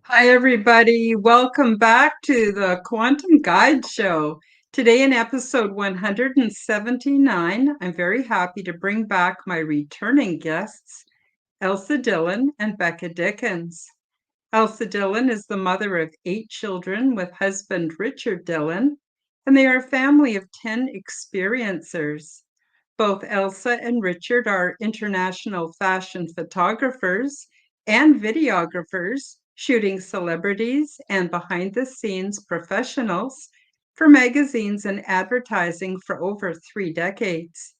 Hi, everybody. Welcome back to the Quantum Guide Show. Today, in episode 179, I'm very happy to bring back my returning guests, Elsa Dillon and Becca Dickens. Elsa Dillon is the mother of 8 children with husband Richard Dillon, and they are a family of 10 experiencers. Both Elsa and Richard are international fashion photographers and videographers, shooting celebrities and behind-the-scenes professionals for magazines and advertising for over 3 decades.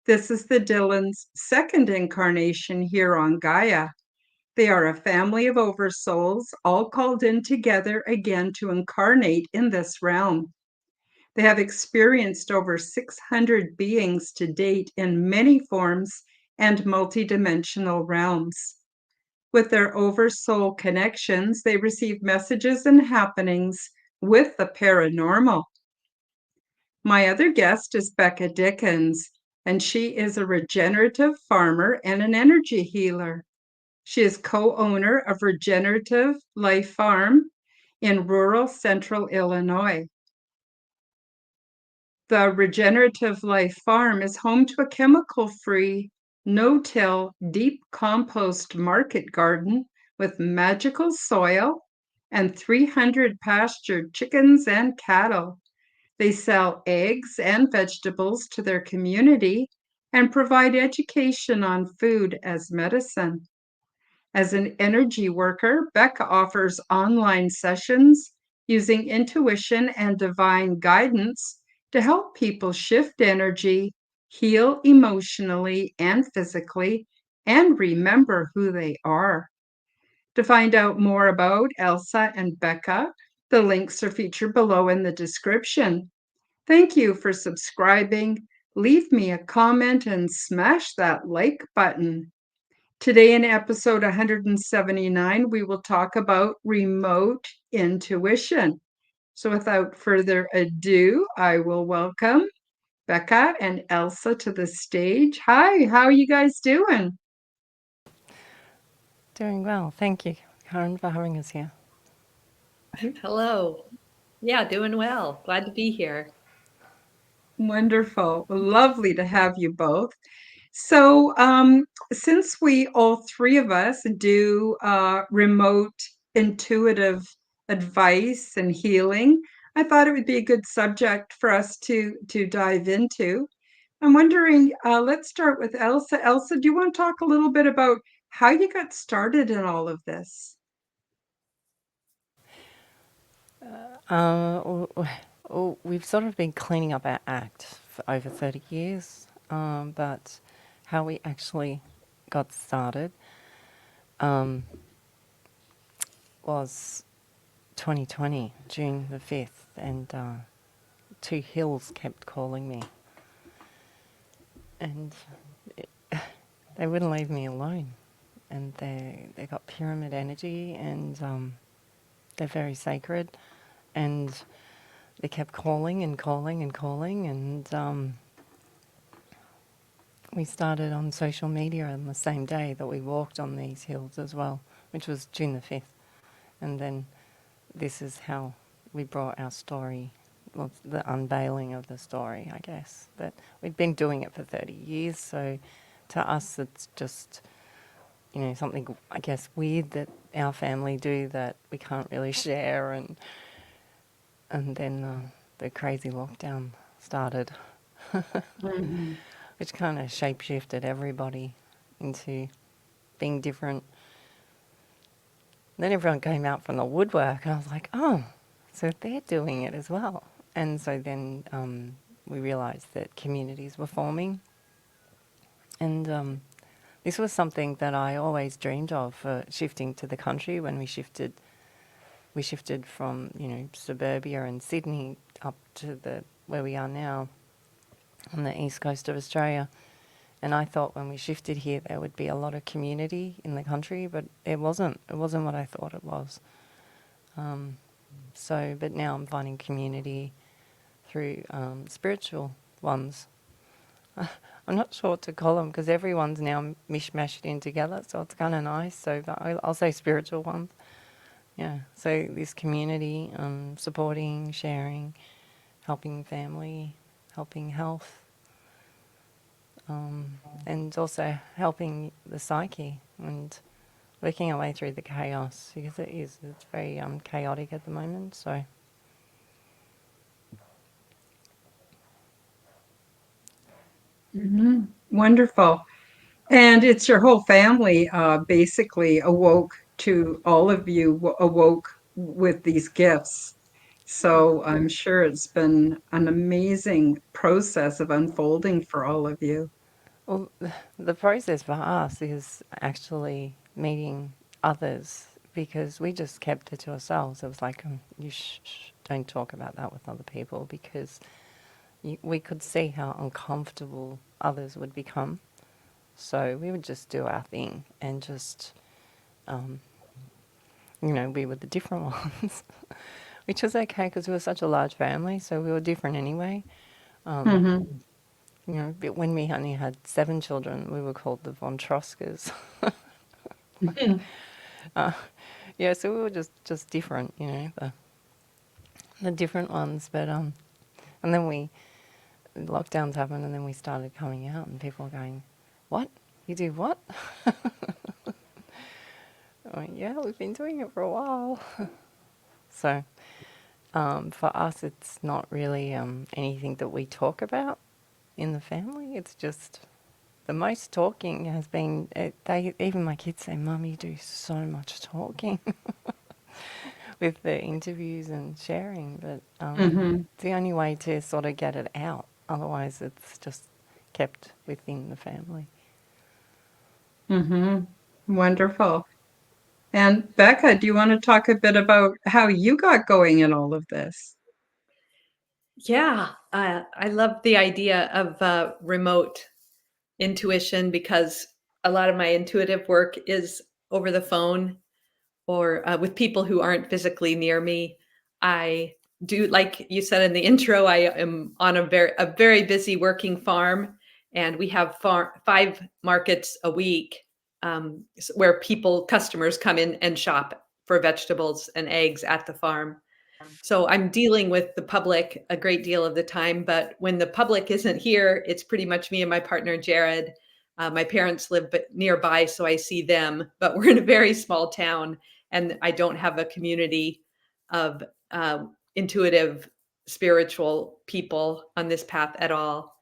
This is the Dillons' second incarnation here on Gaia. They are a family of oversouls, all called in together again to incarnate in this realm. They have experienced over 600 beings to date in many forms and multidimensional realms. With their oversoul connections, they receive messages and happenings with the paranormal. My other guest is Becca Dickens, and she is a regenerative farmer and an energy healer. She is co-owner of Regenerative Life Farm in rural central Illinois. The Regenerative Life Farm is home to a chemical-free, no-till, deep compost market garden with magical soil and 300 pastured chickens and cattle. They sell eggs and vegetables to their community and provide education on food as medicine. As an energy worker, Becca offers online sessions using intuition and divine guidance to help people shift energy, heal emotionally and physically, and remember who they are. To find out more about Elsa and Becca, the links are featured below in the description. Thank you for subscribing. Leave me a comment and smash that like button. Today in episode 179, we will talk about remote intuition. So without further ado, I will welcome Becca and Elsa to the stage. Hi, how are you guys doing? Doing well. Thank you, Karen, for having us here. Hello. Yeah, doing well. Glad to be here. Wonderful. Lovely to have you both. So, since we all three of us do remote intuitive advice and healing, I thought it would be a good subject for us to dive into. I'm wondering, let's start with Elsa. Elsa, do you want to talk a little bit about how you got started in all of this? We've sort of been cleaning up our act for over 30 years, but how we actually got started um, was 2020, June the 5th, and two hills kept calling me, and it, they wouldn't leave me alone. And they got pyramid energy, and they're very sacred, and they kept calling and calling and calling, and we started on social media on the same day that we walked on these hills as well, which was June the 5th. And then this is how we brought our story, well, the unveiling of the story, I guess. But we'd been doing it for 30 years, so to us it's just, something, I guess, weird that our family do that we can't really share. And then the crazy lockdown started, Mhm. which kind of shape-shifted everybody into being different. Then everyone came out from the woodwork, and I was like, oh, so they're doing it as well. And so then we realised that communities were forming. And this was something that I always dreamed of, shifting to the country when we shifted. We shifted from, suburbia and Sydney up to where we are now on the east coast of Australia. And I thought when we shifted here there would be a lot of community in the country, but it wasn't. It wasn't what I thought it was. But now I'm finding community through spiritual ones. I'm not sure what to call them because everyone's now mishmashed in together, so it's kind of nice. So but I'll say spiritual ones. Yeah, so this community, supporting, sharing, helping family, helping health, and also helping the psyche and working our way through the chaos, because it's very chaotic at the moment. So Wonderful. And it's your whole family basically awoke to all of you awoke with these gifts. So I'm sure it's been an amazing process of unfolding for all of you. well, the process for us is actually meeting others, because we just kept it to ourselves. It was like, you don't talk about that with other people, because we could see how uncomfortable others would become. So we would just do our thing and just, we were the different ones, which was okay because we were such a large family, so we were different anyway. Hmm. But when we only had 7 children, we were called the Von Troskers. Yeah, so we were just different, the different ones. But and then lockdowns happened, and then we started coming out, and people were going, "What? You do what?" I went, "Yeah, we've been doing it for a while." So for us, it's not really anything that we talk about in the family. It's just the most talking has been. Even my kids say, "Mum, you do so much talking." With the interviews and sharing, but Hmm. it's the only way to sort of get it out. Otherwise, it's just kept within the family. Hmm. Wonderful. And Becca, do you want to talk a bit about how you got going in all of this? Yeah, I love the idea of remote intuition because a lot of my intuitive work is over the phone or with people who aren't physically near me. I do, like you said in the intro, I am on a very busy working farm, and we have 5 markets a week where customers come in and shop for vegetables and eggs at the farm. So I'm dealing with the public a great deal of the time, but when the public isn't here, it's pretty much me and my partner, Jared. My parents live nearby, so I see them, but we're in a very small town, and I don't have a community of intuitive, spiritual people on this path at all.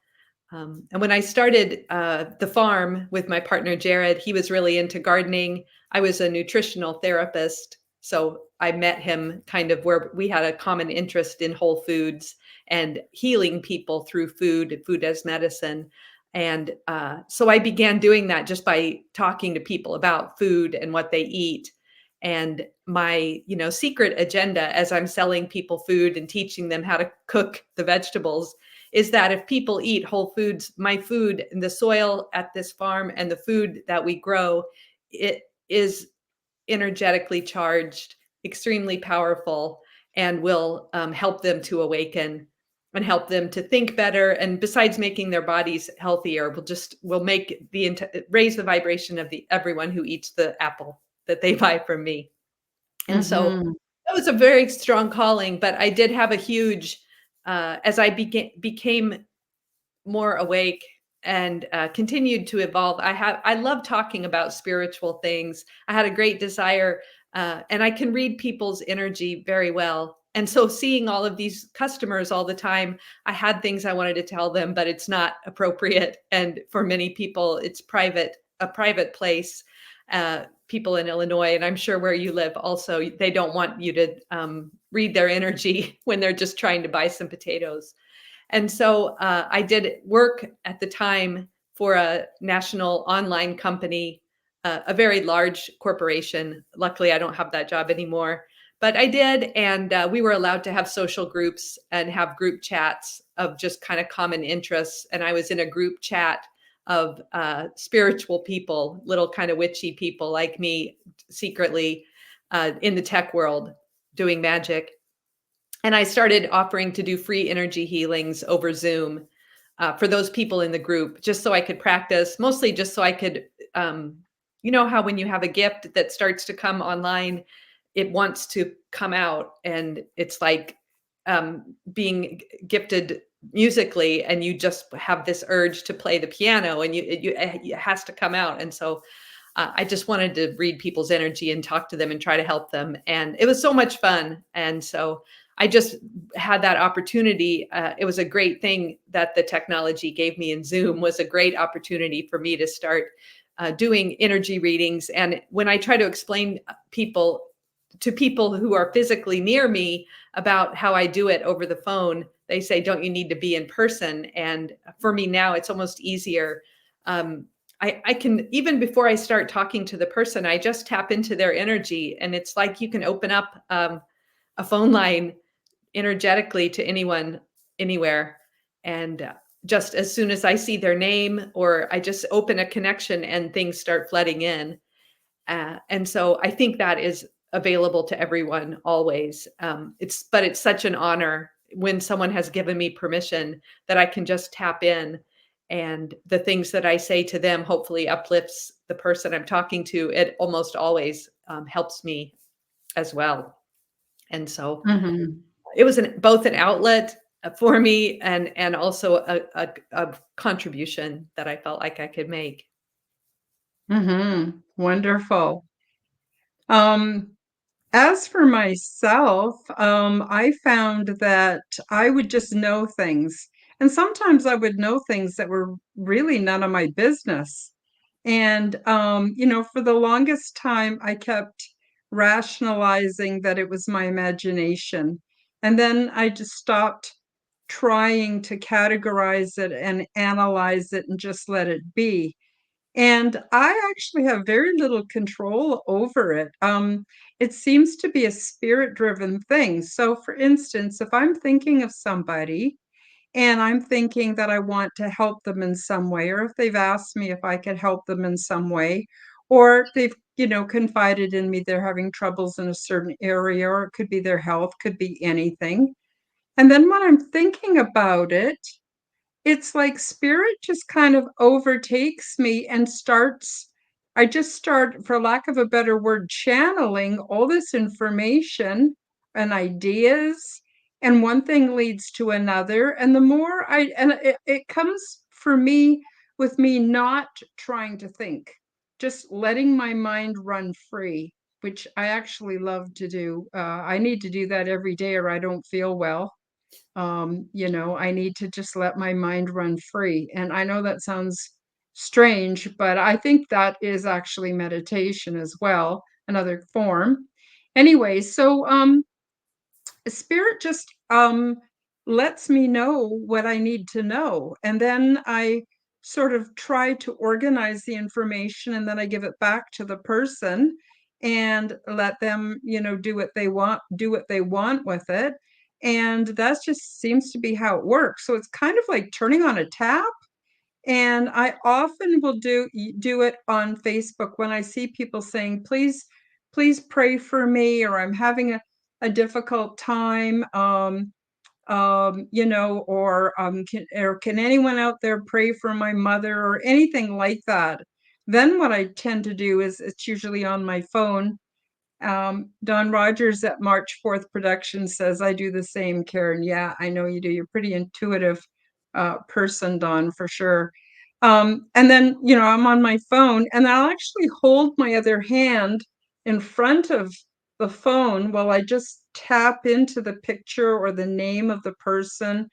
And when I started the farm with my partner, Jared, he was really into gardening. I was a nutritional therapist. So I met him kind of where we had a common interest in whole foods and healing people through food as medicine. And so I began doing that just by talking to people about food and what they eat. And my, secret agenda as I'm selling people food and teaching them how to cook the vegetables is that if people eat whole foods, my food and the soil at this farm and the food that we grow, it is energetically charged, extremely powerful, and will help them to awaken and help them to think better. And besides making their bodies healthier, will make raise the vibration of everyone who eats the apple that they buy from me. And so Hmm. that was a very strong calling, but I did have a huge as I became more awake and continued to evolve. I love talking about spiritual things. I had a great desire, and I can read people's energy very well. And so, seeing all of these customers all the time, I had things I wanted to tell them, but it's not appropriate. And for many people, it's a private place. People in Illinois, and I'm sure where you live, also, they don't want you to read their energy when they're just trying to buy some potatoes. And so I did work at the time for a national online company, a very large corporation. Luckily, I don't have that job anymore, but I did. And we were allowed to have social groups and have group chats of just kind of common interests. And I was in a group chat of spiritual people, little kind of witchy people like me, secretly in the tech world doing magic. And I started offering to do free energy healings over Zoom for those people in the group, just so I could practice, mostly just so I could, you know, how when you have a gift that starts to come online, it wants to come out, and it's like being gifted musically, and you just have this urge to play the piano, and it has to come out. And so I just wanted to read people's energy and talk to them and try to help them. And it was so much fun. And so I just had that opportunity. It was a great thing that the technology gave me, and Zoom was a great opportunity for me to start doing energy readings. And when I try to explain people who are physically near me about how I do it over the phone, they say, don't you need to be in person? And for me now, it's almost easier. I can, even before I start talking to the person, I just tap into their energy. And it's like you can open up a phone line energetically to anyone, anywhere. And just as soon as I see their name, or I just open a connection, and things start flooding in. And so I think that is available to everyone always. But it's such an honor when someone has given me permission that I can just tap in, and the things that I say to them hopefully uplifts the person I'm talking to. It almost always helps me as well. And so Mhm. it was both an outlet for me, and also a contribution that I felt like I could make. Wonderful. Um, as for myself, I found that I would just know things. And sometimes I would know things that were really none of my business. And, for the longest time, I kept rationalizing that it was my imagination. And then I just stopped trying to categorize it and analyze it and just let it be. And I actually have very little control over it. It seems to be a spirit-driven thing. So, for instance, if I'm thinking of somebody and I'm thinking that I want to help them in some way, or if they've asked me if I could help them in some way, or they've, confided in me they're having troubles in a certain area, or it could be their health, could be anything. And then when I'm thinking about it, it's like spirit just kind of overtakes me and I just start, for lack of a better word, channeling all this information and ideas, and one thing leads to another. And the more it comes for me with me not trying to think, just letting my mind run free, which I actually love to do. I need to do that every day or I don't feel well. I need to just let my mind run free. And I know that sounds strange, but I think that is actually meditation as well, another form. Anyway, so spirit just lets me know what I need to know. And then I sort of try to organize the information, and then I give it back to the person and let them, do what they want with it. And that just seems to be how it works. So it's kind of like turning on a tap. And I often will do it on Facebook when I see people saying, please pray for me, or I'm having a difficult time, can anyone out there pray for my mother, or anything like that. Then what I tend to do is, it's usually on my phone. Don Rogers at March 4th Production says, I do the same, Karen. Yeah, I know you do. You're pretty intuitive person, Don, for sure. And then, I'm on my phone, and I'll actually hold my other hand in front of the phone while I just tap into the picture or the name of the person.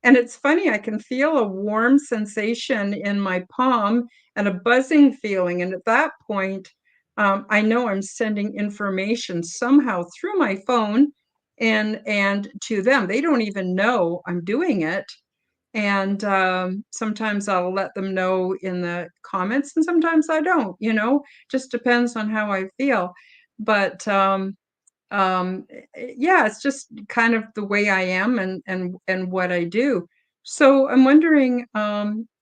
And it's funny, I can feel a warm sensation in my palm and a buzzing feeling. And at that point, I know I'm sending information somehow through my phone and to them. They don't even know I'm doing it. And sometimes I'll let them know in the comments, and sometimes I don't, just depends on how I feel. But yeah, it's just kind of the way I am, and what I do. So I'm wondering,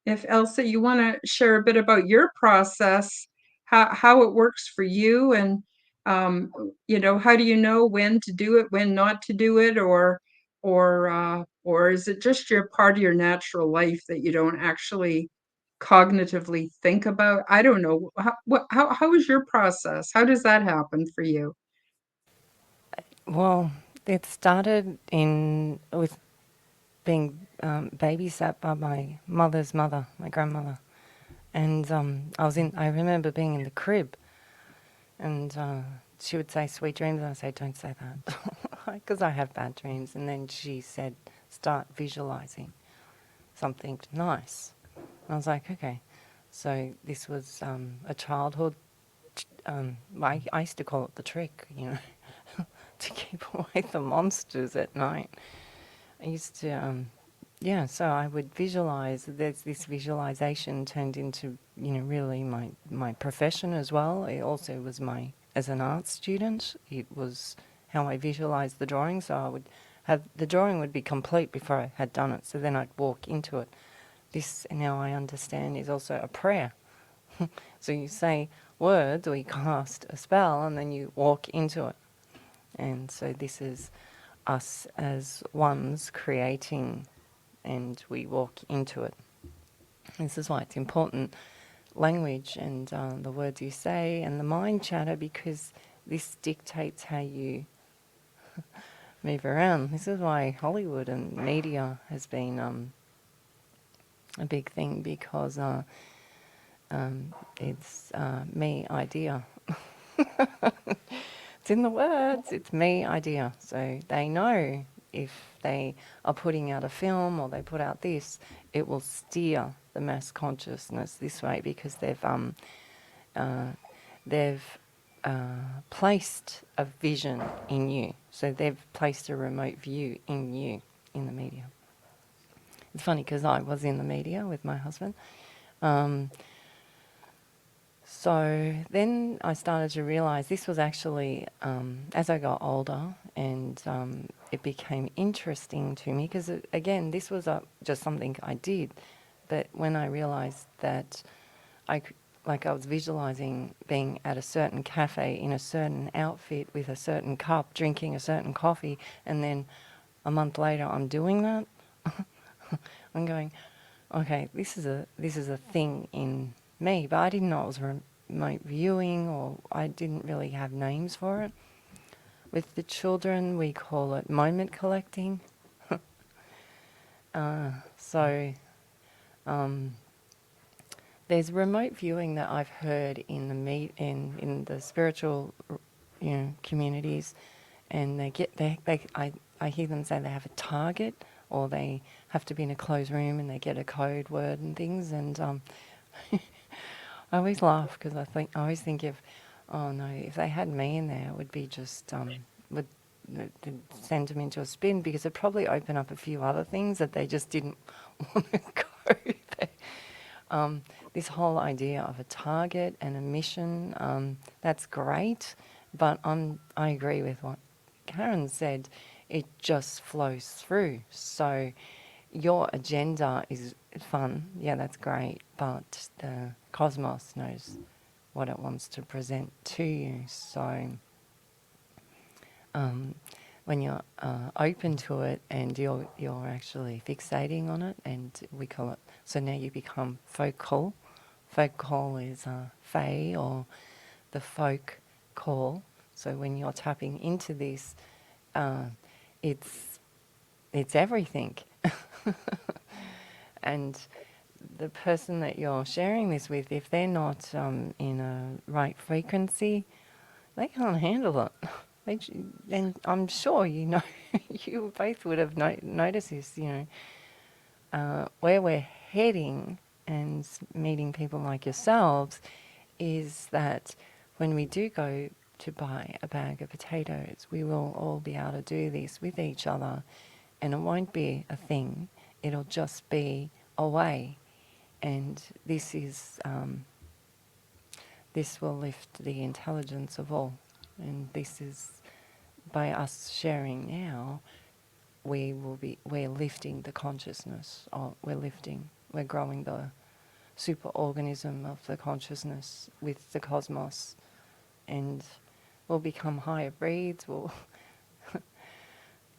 if Elsa, you want to share a bit about your process, how it works for you, and how do you know when to do it, when not to do it, or is it just your part of your natural life that you don't actually cognitively think about? I don't know. How is your process? How does that happen for you? Well, it started with being babysat by my mother's mother, my grandmother, and I remember being in the crib, and she would say "sweet dreams," and I say, "Don't say that," because I have bad dreams. And then she said, "Start visualizing something nice." And I was like, "Okay." So this was a childhood. I used to call it the trick, to keep away the monsters at night. I used to, so I would visualize. There's this visualization turned into, really my profession as well. It also was as an art student, it was how I visualized the drawing. So I would the drawing would be complete before I had done it. So then I'd walk into it. This, now I understand, is also a prayer. So you say words or you cast a spell and then you walk into it. And so this is us as ones creating, and we walk into it. This is why it's important, language and the words you say and the mind chatter, because this dictates how you move around. This is why Hollywood and media has been a big thing, because it's me idea. It's in the words, it's me idea. So they know if they are putting out a film or they put out this, it will steer the mass consciousness this way, because they've placed a vision in you. So they've placed a remote view in you in the media. It's funny because I was in the media with my husband. So then I started to realise this was actually, as I got older, and it became interesting to me, because, again, this was just something I did. But when I realised that I was visualising being at a certain cafe in a certain outfit with a certain cup, drinking a certain coffee, and then a month later I'm doing that, I'm going, okay, this is a thing in me, but I didn't know it was remote viewing, or I didn't really have names for it. With the children, we call it moment collecting. So there's remote viewing that I've heard in the in the spiritual, communities, and I hear them say they have a target, or they have to be in a closed room and they get a code word and things, and I always laugh because I always think if they had me in there, it would be just would send them into a spin, because it'd probably open up a few other things that they just didn't want to go there. This whole idea of a target and a mission, that's great, but I agree with what Karen said. It just flows through. So your agenda is fun, yeah, that's great, but the cosmos knows what it wants to present to you. So when you're open to it and you're actually fixating on it, and we call it, so now you become focal. Focal is fae, or the folk call. So when you're tapping into this, it's everything. And the person that you're sharing this with, if they're not in a right frequency, they can't handle it. And I'm sure you both would have noticed this, where we're heading, and meeting people like yourselves, is that when we do go to buy a bag of potatoes, we will all be able to do this with each other, and it won't be a thing, it'll just be a way. And this will lift the intelligence of all. And this is, by us sharing now, we're lifting the consciousness, we're growing the superorganism of the consciousness with the cosmos, and we'll become higher breeds.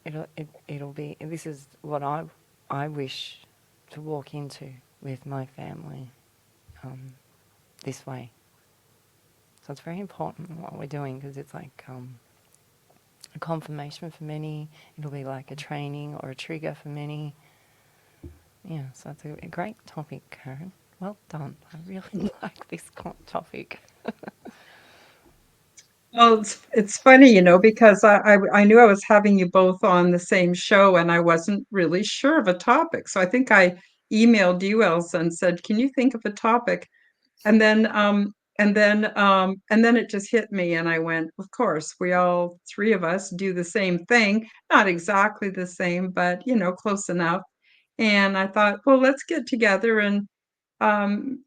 It'll be, this is what I wish to walk into with my family, this way. So it's very important what we're doing, because it's like, a confirmation for many. It'll be like a training or a trigger for many. Yeah, so it's a great topic, Karen. Well done. I really like this topic. Well, it's funny, because I knew I was having you both on the same show and I wasn't really sure of a topic. So I think I emailed you, Elsa, and said, "Can you think of a topic?" And then it just hit me and I went, "Of course, we all three of us do the same thing, not exactly the same, but close enough." And I thought, well, let's get together and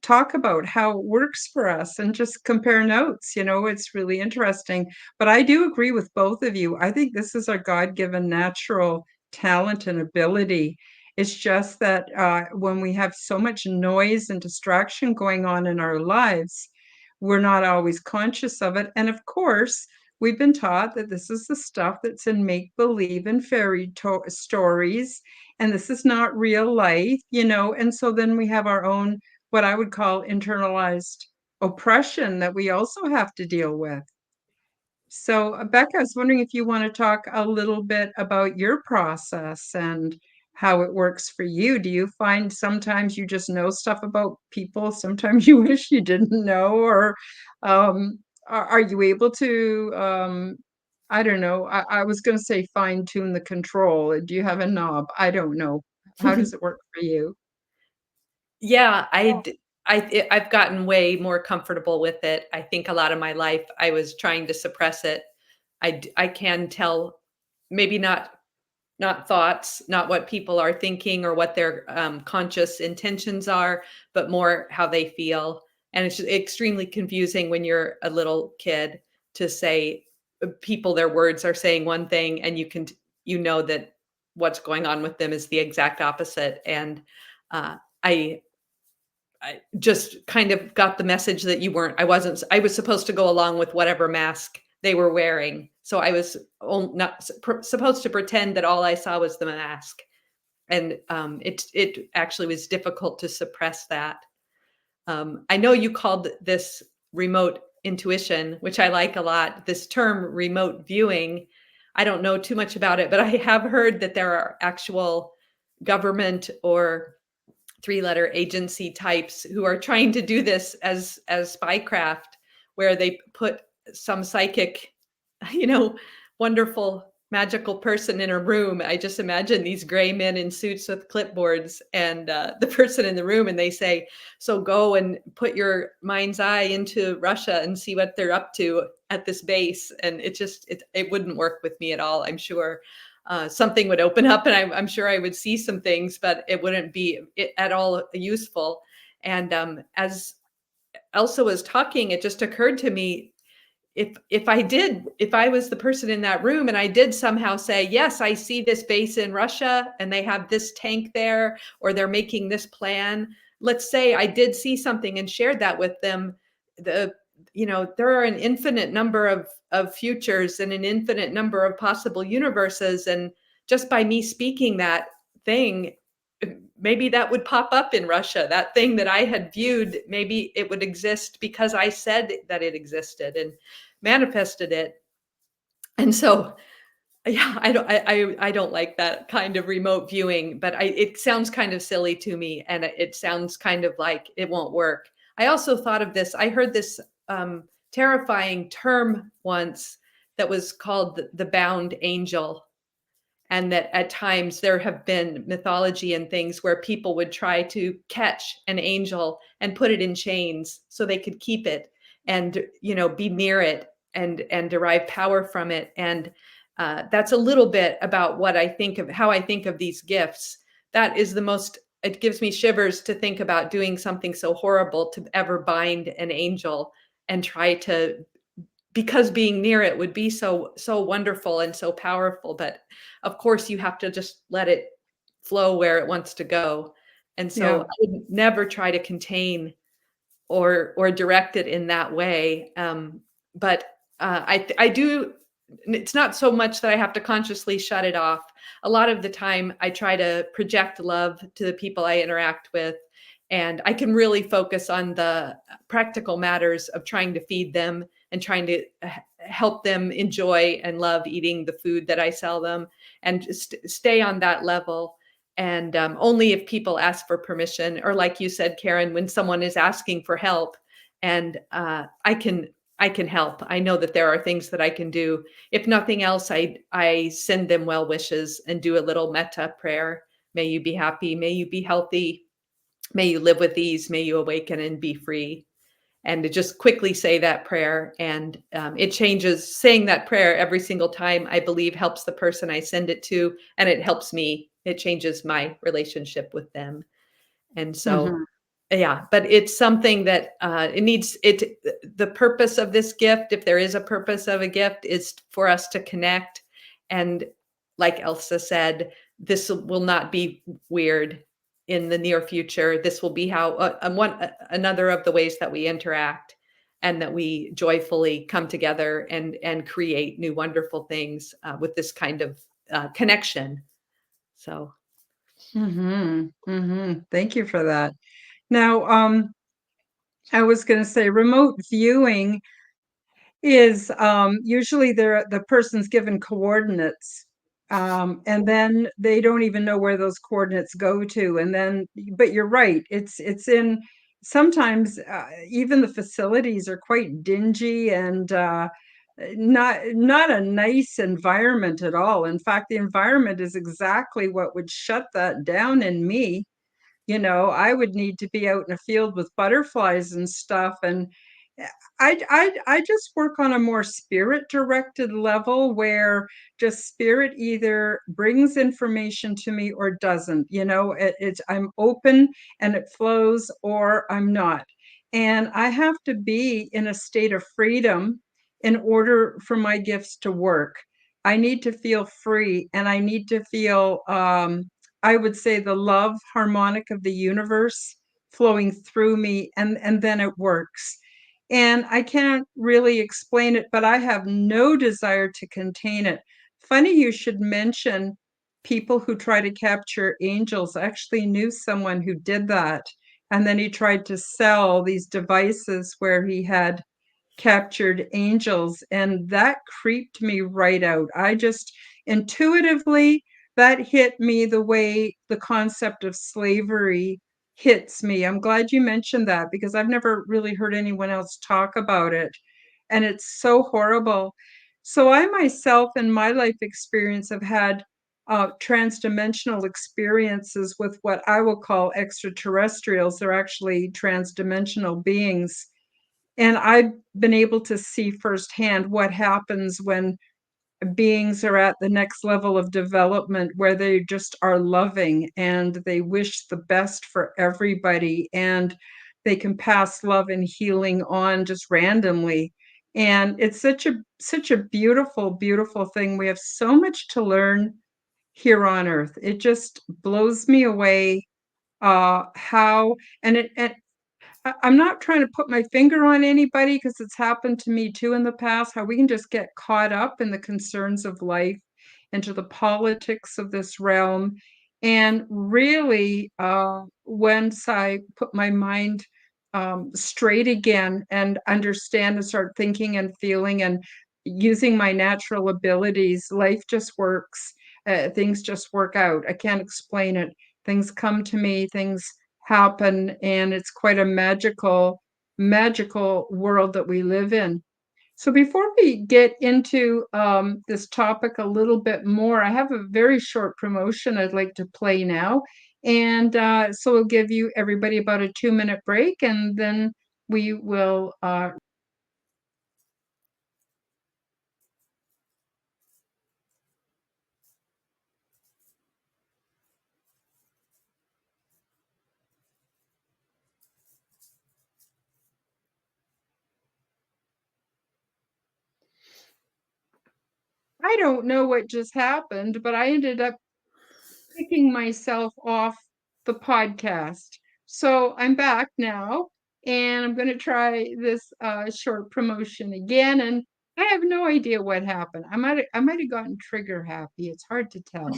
talk about how it works for us and just compare notes. It's really interesting. But I do agree with both of you. I think this is our God-given natural talent and ability. It's just that when we have so much noise and distraction going on in our lives, we're not always conscious of it. And of course, we've been taught that this is the stuff that's in make-believe and fairy stories, and this is not real life, and so then we have our own, what I would call internalized oppression that we also have to deal with. So, Becca, I was wondering if you want to talk a little bit about your process and how it works for you. Do you find sometimes you just know stuff about people, sometimes you wish you didn't know, or are you able to, I don't know, I was going to say fine tune the control. Do you have a knob? I don't know. How does it work for you? Yeah, I've gotten way more comfortable with it. I think a lot of my life I was trying to suppress it. I can tell, maybe not thoughts, not what people are thinking or what their conscious intentions are, but more how they feel. And it's just extremely confusing when you're a little kid to say people, their words are saying one thing, and you know that what's going on with them is the exact opposite. And uh, I I just kind of got the message that I was supposed to go along with whatever mask they were wearing. So I was not supposed to pretend that all I saw was the mask. And it actually was difficult to suppress that. I know you called this remote intuition, which I like a lot. This term remote viewing, I don't know too much about it, but I have heard that there are actual government or three-letter agency types who are trying to do this as spycraft, where they put some psychic, you know, wonderful magical person in a room. I just imagine these gray men in suits with clipboards and the person in the room, and they say, "So go and put your mind's eye into Russia and see what they're up to at this base." And it wouldn't work with me at all, I'm sure. Something would open up and I'm sure I would see some things, but it wouldn't be at all useful. And as Elsa was talking, it just occurred to me, if I was the person in that room and I did somehow say, yes, I see this base in Russia and they have this tank there, or they're making this plan. Let's say I did see something and shared that with them. There are an infinite number of futures and an infinite number of possible universes. And just by me speaking that thing, maybe that would pop up in Russia. That thing that I had viewed, maybe it would exist because I said that it existed and manifested it. And so, yeah, I don't like that kind of remote viewing, but it sounds kind of silly to me, and it sounds kind of like it won't work. I also thought of this. I heard this terrifying term once that was called the bound angel, and that at times there have been mythology and things where people would try to catch an angel and put it in chains so they could keep it and be near it and derive power from it. And that's a little bit about what I think of, how I think of these gifts. That is it gives me shivers to think about doing something so horrible to ever bind an angel and try to, because being near it would be so wonderful and so powerful. But of course you have to just let it flow where it wants to go. And so Yeah. I would never try to contain or direct it in that way. But I do. It's not so much that I have to consciously shut it off. A lot of the time, I try to project love to the people I interact with, and I can really focus on the practical matters of trying to feed them and trying to help them enjoy and love eating the food that I sell them, and just stay on that level. And only if people ask for permission, or like you said, Karen, when someone is asking for help, and I can help. I know that there are things that I can do. If nothing else, I send them well wishes and do a little metta prayer. May you be happy. May you be healthy. May you live with ease. May you awaken and be free. And to just quickly say that prayer, and it changes. Saying that prayer every single time, I believe, helps the person I send it to, and it helps me. It changes my relationship with them. And so, Mhm. yeah, but it's something that it needs it. The purpose of this gift, if there is a purpose of a gift, is for us to connect. And like Elsa said, this will not be weird in the near future. This will be how another of the ways that we interact, and that we joyfully come together and create new wonderful things with this kind of connection. So Thank you for that. Now, I was going to say remote viewing is usually the person's given coordinates, and then they don't even know where those coordinates go to. And then, but you're right, it's in sometimes even the facilities are quite dingy and not a nice environment at all. In fact, the environment is exactly what would shut that down in me. I would need to be out in a field with butterflies and stuff. And I just work on a more spirit directed level, where just spirit either brings information to me or doesn't. I'm open and it flows, or I'm not. And I have to be in a state of freedom in order for my gifts to work. I need to feel free, and I need to feel I would say the love harmonic of the universe flowing through me, and then it works. And I can't really explain it, but I have no desire to contain it. Funny you should mention people who try to capture angels. I actually knew someone who did that. And then he tried to sell these devices where he had captured angels, and that creeped me right out. I just intuitively, that hit me the way the concept of slavery hits me. I'm glad you mentioned that, because I've never really heard anyone else talk about it, and it's so horrible. So I myself in my life experience have had transdimensional experiences with what I will call extraterrestrials. They're actually transdimensional beings, and I've been able to see firsthand what happens when beings are at the next level of development, where they just are loving and they wish the best for everybody, and they can pass love and healing on just randomly. And it's such a beautiful, beautiful thing. We have so much to learn here on Earth. It just blows me away how and it I'm not trying to put my finger on anybody, because it's happened to me too in the past, how we can just get caught up in the concerns of life, into the politics of this realm. And really, once I put my mind straight again and understand and start thinking and feeling and using my natural abilities, life just works. Things just work out. I can't explain it. Things come to me, things happen, and it's quite a magical world that we live in. So before we get into this topic a little bit more, I have a very short promotion I'd like to play now. And so we'll give you everybody about a 2-minute break, and then we will I don't know what just happened, but I ended up kicking myself off the podcast. So I'm back now, and I'm going to try this short promotion again. And I have no idea what happened. I might have gotten trigger happy. It's hard to tell.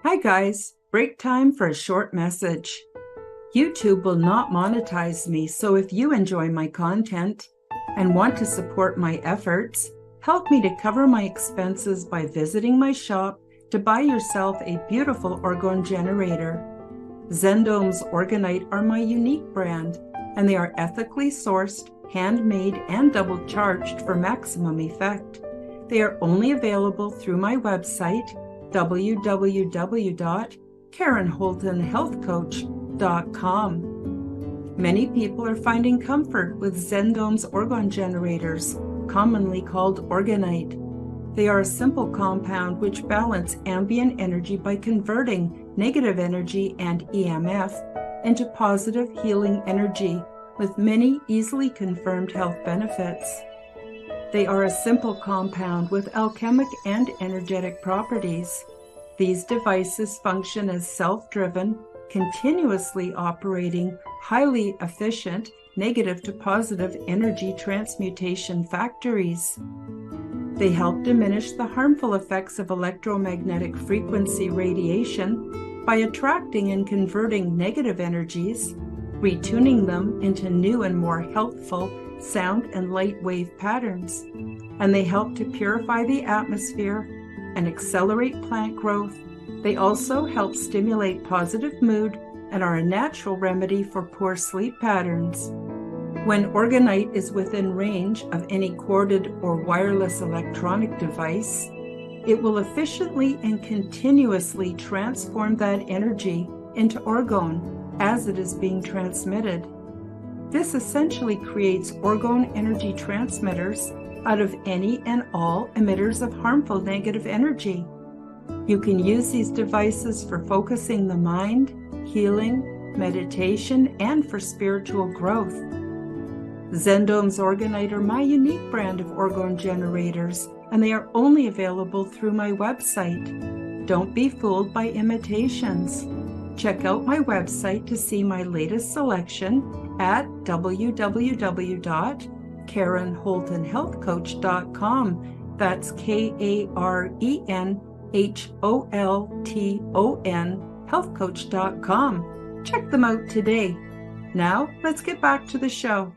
Hi guys, break time for a short message. YouTube will not monetize me, so if you enjoy my content, and want to support my efforts, help me to cover my expenses by visiting my shop to buy yourself a beautiful orgone generator. Zendome's Orgonite are my unique brand, and they are ethically sourced, handmade, and double charged for maximum effect. They are only available through my website, www.karenholtonhealthcoach.com. Many people are finding comfort with Zendome's orgone generators, commonly called Orgonite. They are a simple compound which balance ambient energy by converting negative energy and EMF into positive healing energy with many easily confirmed health benefits. They are a simple compound with alchemic and energetic properties. These devices function as self-driven, continuously operating, highly efficient, negative to positive energy transmutation factories. They help diminish the harmful effects of electromagnetic frequency radiation by attracting and converting negative energies, retuning them into new and more healthful sound and light wave patterns. And they help to purify the atmosphere and accelerate plant growth. They also help stimulate positive mood and are a natural remedy for poor sleep patterns. When Orgonite is within range of any corded or wireless electronic device, it will efficiently and continuously transform that energy into orgone as it is being transmitted. This essentially creates orgone energy transmitters out of any and all emitters of harmful negative energy. You can use these devices for focusing the mind, healing, meditation, and for spiritual growth. Zendome's Orgonite are my unique brand of orgone generators, and they are only available through my website. Don't be fooled by imitations. Check out my website to see my latest selection at www.karenholtonhealthcoach.com. That's KarenHolton healthcoach.com. Check them out today. Now, let's get back to the show.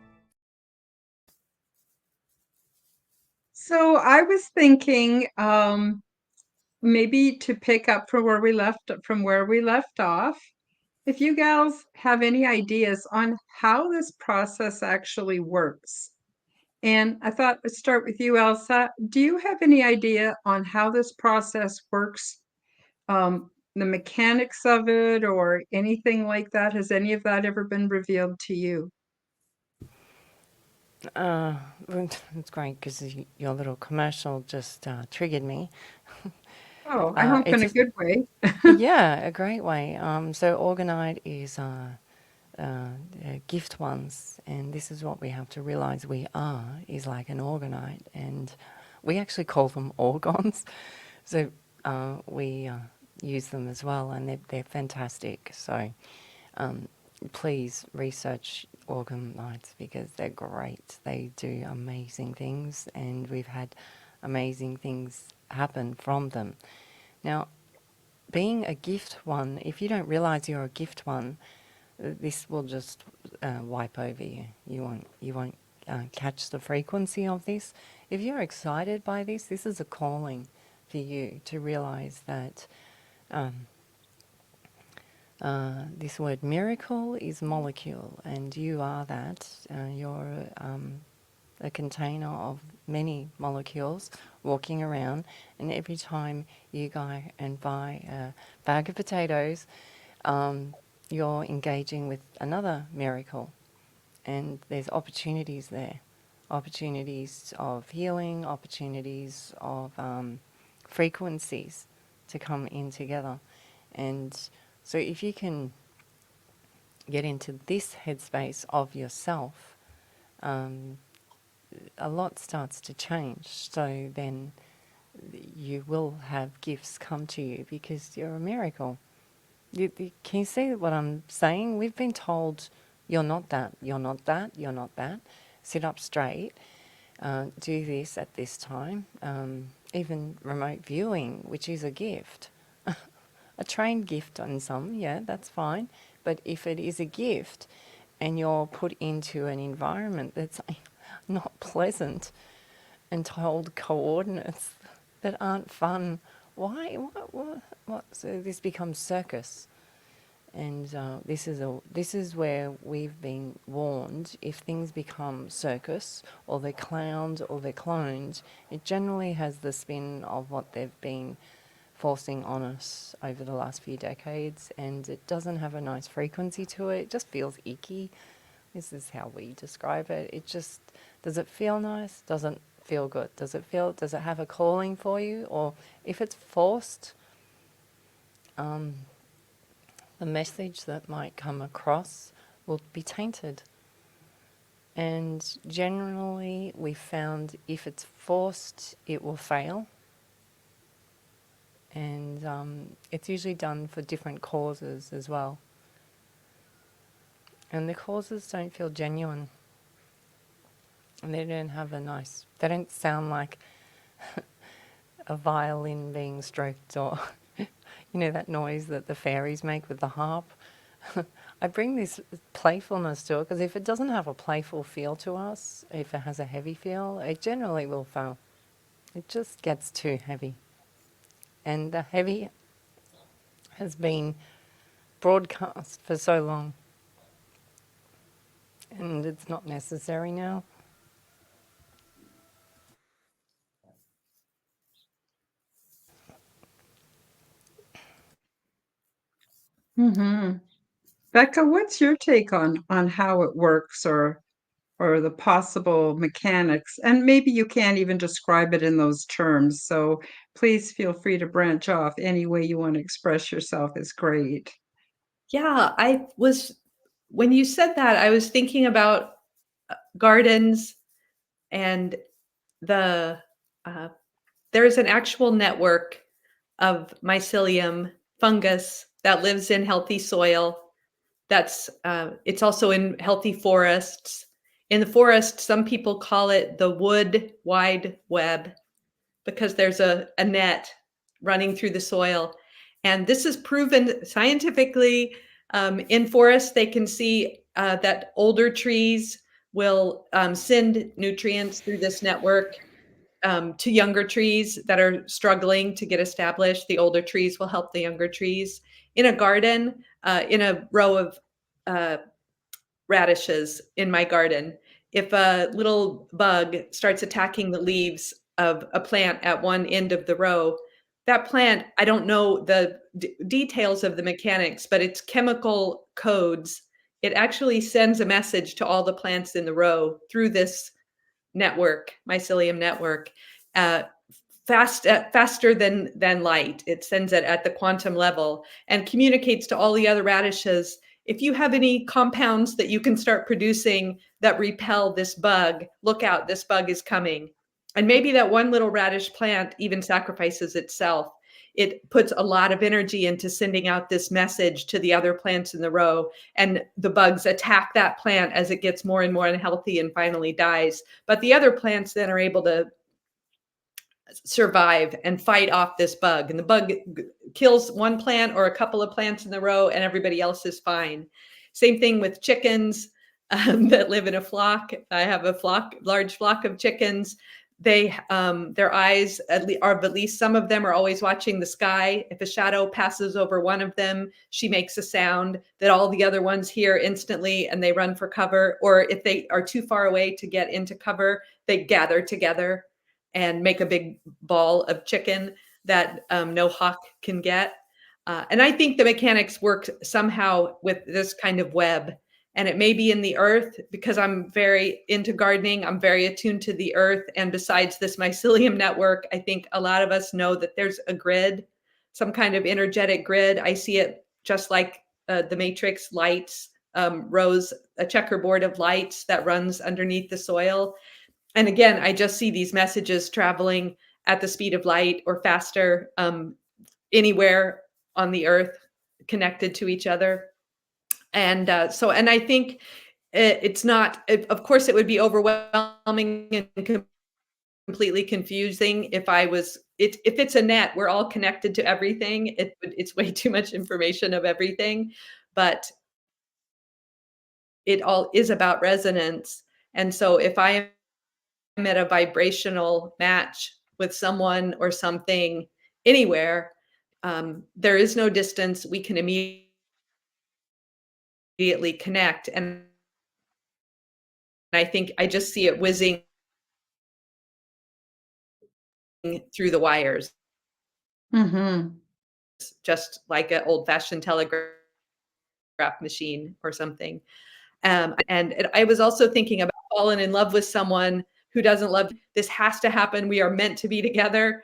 So I was thinking maybe to pick up from where we left off, if you gals have any ideas on how this process actually works. And I thought I'd start with you, Elsa. Do you have any idea on how this process works? The mechanics of it or anything like that? Has any of that ever been revealed to you? It's great because your little commercial just triggered me. Oh, I hope in a good way. Yeah, a great way. So Orgonite is gift ones, and this is what we have to realize we are, is like an Orgonite, and we actually call them orgons. So we use them as well, and they're fantastic. So please research Orgonites because they're great. They do amazing things, and we've had amazing things happen from them. Now, being a gift one, if you don't realize you're a gift one, this will just wipe over you. You won't catch the frequency of this. If you're excited by this is a calling for you to realize that this word miracle is molecule, and you are that. You're a container of many molecules walking around, and every time you go and buy a bag of potatoes, you're engaging with another miracle, and there's opportunities there, opportunities of healing, opportunities of frequencies to come in together. And so if you can get into this headspace of yourself, a lot starts to change. So then you will have gifts come to you because you're a miracle. Can you see what I'm saying? We've been told you're not that, you're not that, you're not that. Sit up straight, do this at this time. Even remote viewing, which is a gift. A trained gift on some, yeah, that's fine. But if it is a gift and you're put into an environment that's, not pleasant and told coordinates that aren't fun. Why? What? So this becomes circus. And this is where we've been warned. If things become circus, or they're clowns, or they're clones, it generally has the spin of what they've been forcing on us over the last few decades, and it doesn't have a nice frequency to it. It just feels icky. This is how we describe it. It just, does it feel nice? Doesn't feel good. Does it have a calling for you? Or if it's forced, the message that might come across will be tainted. And generally, we found if it's forced, it will fail. And it's usually done for different causes as well. And the causes don't feel genuine. And they don't sound like a violin being stroked, or, that noise that the fairies make with the harp. I bring this playfulness to it because if it doesn't have a playful feel to us, if it has a heavy feel, it generally will fail. It just gets too heavy. And the heavy has been broadcast for so long. And it's not necessary now. Mm-hmm. Becca, what's your take on how it works, or the possible mechanics? And maybe you can't even describe it in those terms, so please feel free to branch off. Any way you want to express yourself is great. Yeah, when you said that, I was thinking about gardens, and the there's an actual network of mycelium fungus that lives in healthy soil. It's also in healthy forests. In the forest, some people call it the wood wide web because there's a net running through the soil. And this is proven scientifically. In forests, they can see that older trees will send nutrients through this network to younger trees that are struggling to get established. The older trees will help the younger trees. In a garden, in a row of radishes in my garden, if a little bug starts attacking the leaves of a plant at one end of the row, that plant, I don't know the details of the mechanics, but its chemical codes, it actually sends a message to all the plants in the row through this network, mycelium network, uh, faster than light. It sends it at the quantum level and communicates to all the other radishes. If you have any compounds that you can start producing that repel this bug, look out, this bug is coming. And maybe that one little radish plant even sacrifices itself. It puts a lot of energy into sending out this message to the other plants in the row, and the bugs attack that plant as it gets more and more unhealthy and finally dies. But the other plants then are able to survive and fight off this bug. And the bug kills one plant or a couple of plants in the row, and everybody else is fine. Same thing with chickens that live in a flock. I have a large flock of chickens. They, their eyes, at least some of them, are always watching the sky. If a shadow passes over one of them, she makes a sound that all the other ones hear instantly, and they run for cover. Or if they are too far away to get into cover, they gather together and make a big ball of chicken that no hawk can get. And I think the mechanics work somehow with this kind of web. And it may be in the earth, because I'm very into gardening. I'm very attuned to the earth. And besides this mycelium network, I think a lot of us know that there's a grid, some kind of energetic grid. I see it just like the matrix lights, rows, a checkerboard of lights that runs underneath the soil. And again, I just see these messages traveling at the speed of light or faster, anywhere on the earth, connected to each other. And and I think it's not, of course, it would be overwhelming and completely confusing if if it's a net, we're all connected to everything. It's way too much information of everything, but it all is about resonance. And so if I at a vibrational match with someone or something anywhere, there is no distance. We can immediately connect. And I think I just see it whizzing through the wires, Mm-hmm. just like an old-fashioned telegraph machine or something. And I was also thinking about falling in love with someone who doesn't love. This has to happen. We are meant to be together.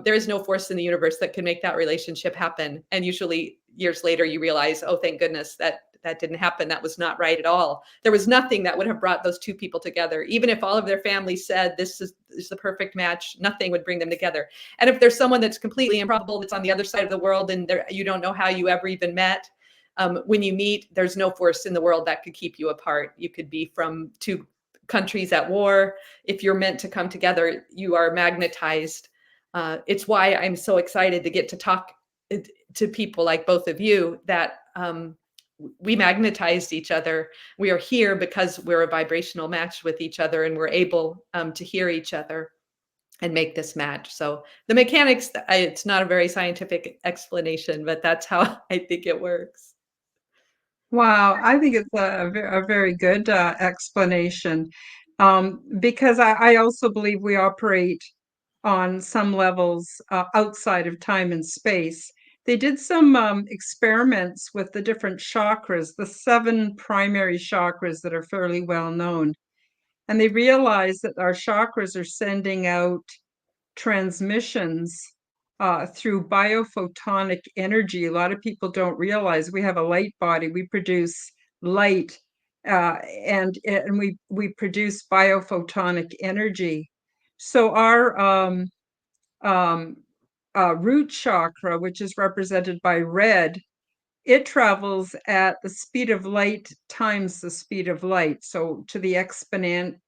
There is no force in the universe that can make that relationship happen. And usually years later, you realize, oh, thank goodness that didn't happen. That was not right at all. There was nothing that would have brought those two people together. Even if all of their families said this is the perfect match, nothing would bring them together. And if there's someone that's completely improbable, that's on the other side of the world, and you don't know how you ever even met, when you meet, there's no force in the world that could keep you apart. You could be from two countries at war. If you're meant to come together, you are magnetized. It's why I'm so excited to get to talk to people like both of you, that we magnetized each other. We are here because we're a vibrational match with each other, and we're able to hear each other and make this match. So the mechanics, it's not a very scientific explanation, but that's how I think it works. Wow, I think it's a very good explanation, because I also believe we operate on some levels outside of time and space. They did some experiments with the different chakras, the 7 primary chakras that are fairly well known. And they realized that our chakras are sending out transmissions through biophotonic energy. A lot of people don't realize we have a light body. We produce light, and we produce biophotonic energy. So our um, root chakra, which is represented by red, it travels at the speed of light times the speed of light. So to the exponent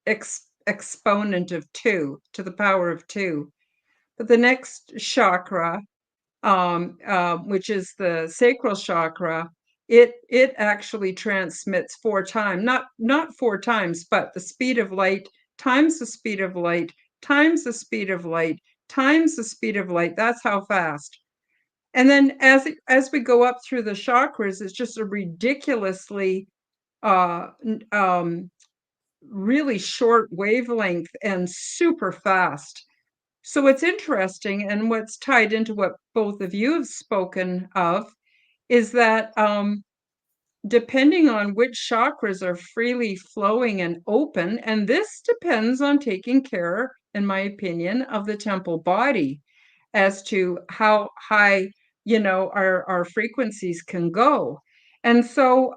of 2, to the power of 2. But the next chakra, which is the sacral chakra, it actually transmits 4 times, not 4 times, but the speed of light times the speed of light times the speed of light times the speed of light. That's how fast. And then as we go up through the chakras, it's just a ridiculously uh, really short wavelength and super fast. So what's interesting, and what's tied into what both of you have spoken of, is that depending on which chakras are freely flowing and open, and this depends on taking care, in my opinion, of the temple body as to how high, our frequencies can go. And so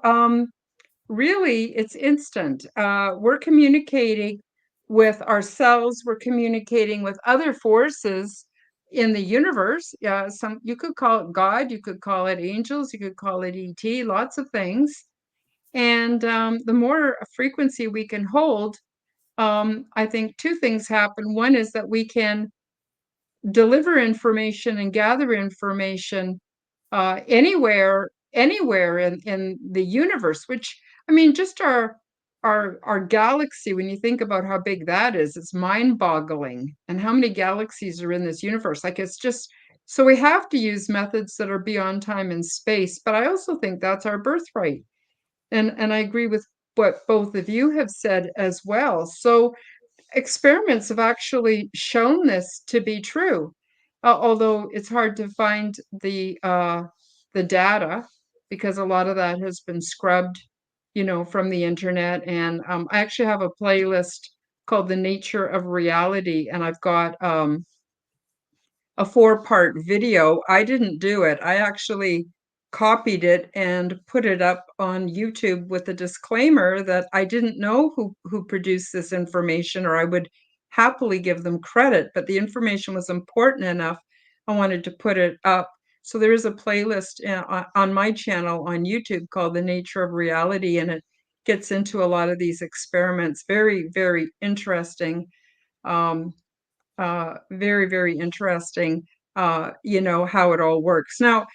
really, it's instant. We're communicating with ourselves. We're communicating with other forces in the universe. You could call it God. You could call it angels. You could call it ET. Lots of things. And the more frequency we can hold, I think 2 things happen. One is that we can deliver information and gather information anywhere in the universe, which, I mean, just our galaxy, when you think about how big that is, it's mind-boggling. And how many galaxies are in this universe? Like, it's just, so we have to use methods that are beyond time and space, but I also think that's our birthright. And I agree with what both of you have said as well. So experiments have actually shown this to be true, although it's hard to find the data, because a lot of that has been scrubbed, from the internet. And I actually have a playlist called The Nature of Reality, and I've got a 4-part video. I didn't do it. I actually copied it and put it up on YouTube with a disclaimer that I didn't know who produced this information, or I would happily give them credit, but the information was important enough. I wanted to put it up. So there is a playlist on my channel on YouTube called The Nature of Reality, and it gets into a lot of these experiments. Very, very interesting. Very, very interesting, how it all works. Now,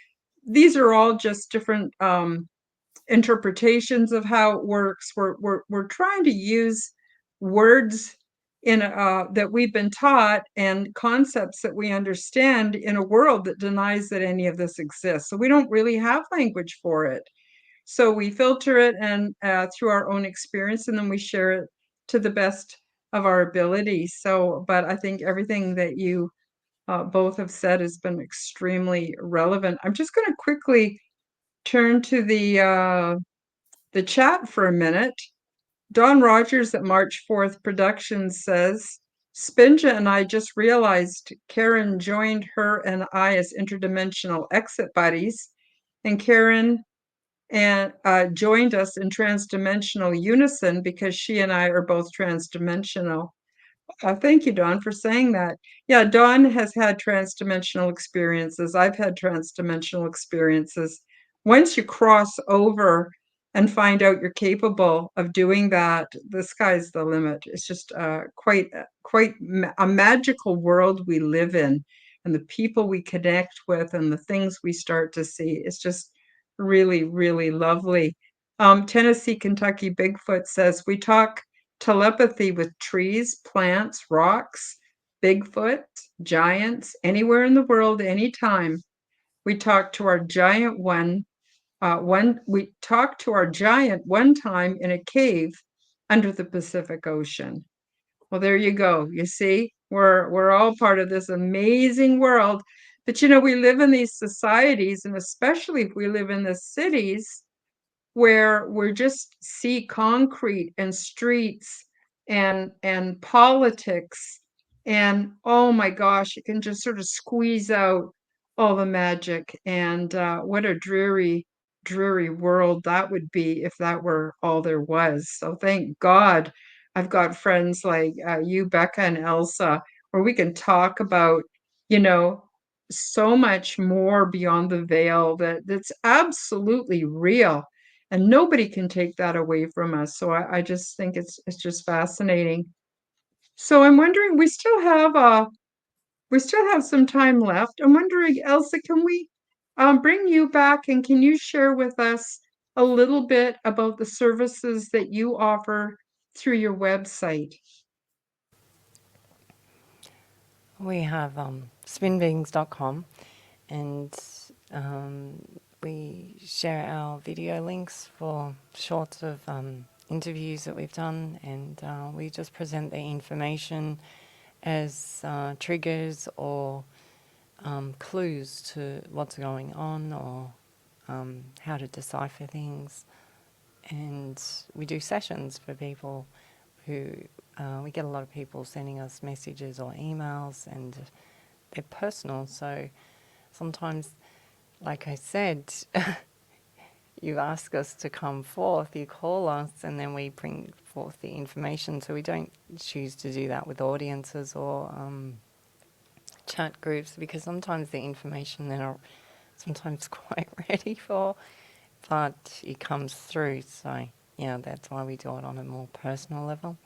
these are all just different interpretations of how it works. We're trying to use words that we've been taught and concepts that we understand in a world that denies that any of this exists. So we don't really have language for it. So we filter it and through our own experience, and then we share it to the best of our ability. So, but I think everything that you both have said has been extremely relevant. I'm just going to quickly turn to the chat for a minute. Don Rogers at March 4th Productions says, Spinja and I just realized Karen joined her and I as interdimensional exit buddies, and Karen joined us in transdimensional unison because she and I are both transdimensional. Thank you, Dawn, for saying that. Yeah, Dawn has had transdimensional experiences. I've had transdimensional experiences. Once you cross over and find out you're capable of doing that, the sky's the limit. It's just quite a magical world we live in, and the people we connect with and the things we start to see. It's just really, really lovely. Tennessee, Kentucky Bigfoot says, we talk telepathy with trees, plants, rocks, Bigfoot, giants, anywhere in the world, anytime. We talked to our giant we talked to our giant one time in a cave under the Pacific Ocean. Well, there you go. You see, we're all part of this amazing world. But we live in these societies, and especially if we live in the cities, where we just see concrete and streets and politics, and oh my gosh, it can just sort of squeeze out all the magic. And what a dreary world that would be if that were all there was. So thank God I've got friends like you, Becca, and Elsa, where we can talk about you know so much more beyond the veil that's absolutely real, and nobody can take that away from us. So I just think it's just fascinating. So I'm wondering, we still have some time left. I'm wondering, Elsa, can we bring you back, and can you share with us a little bit about the services that you offer through your website? We have spinbeings.com, and we share our video links for shorts of interviews that we've done, and we just present the information as triggers or clues to what's going on, or how to decipher things. And we do sessions for people who we get a lot of people sending us messages or emails, and they're personal. So sometimes, like I said, you ask us to come forth, you call us, and then we bring forth the information. So we don't choose to do that with audiences or chat groups, because sometimes the information they're not sometimes quite ready for, but it comes through. So yeah, that's why we do it on a more personal level.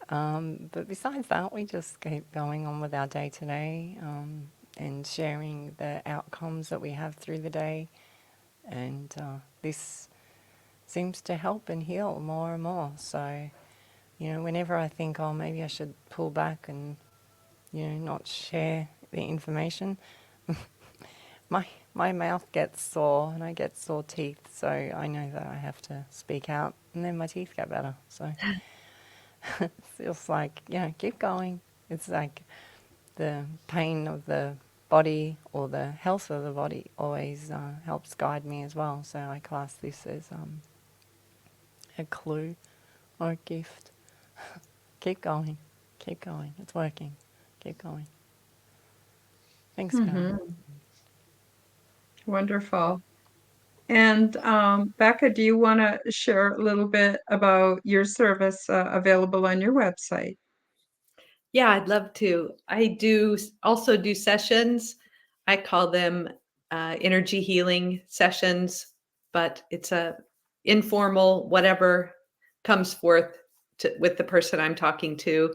But besides that, we just keep going on with our day-to-day and sharing the outcomes that we have through the day. And this seems to help and heal more and more. So, whenever I think, oh, maybe I should pull back and, not share the information, my mouth gets sore and I get sore teeth. So I know that I have to speak out, and then my teeth get better. So it's like, keep going. It's like the pain of the body or the health of the body always helps guide me as well. So I class this as a clue or a gift. Keep going. Keep going. It's working. Keep going. Thanks, Karen. Wonderful. And Becca, do you want to share a little bit about your service available on your website? Yeah, I'd love to. I also do sessions. I call them energy healing sessions, but it's a informal, whatever comes forth with the person I'm talking to.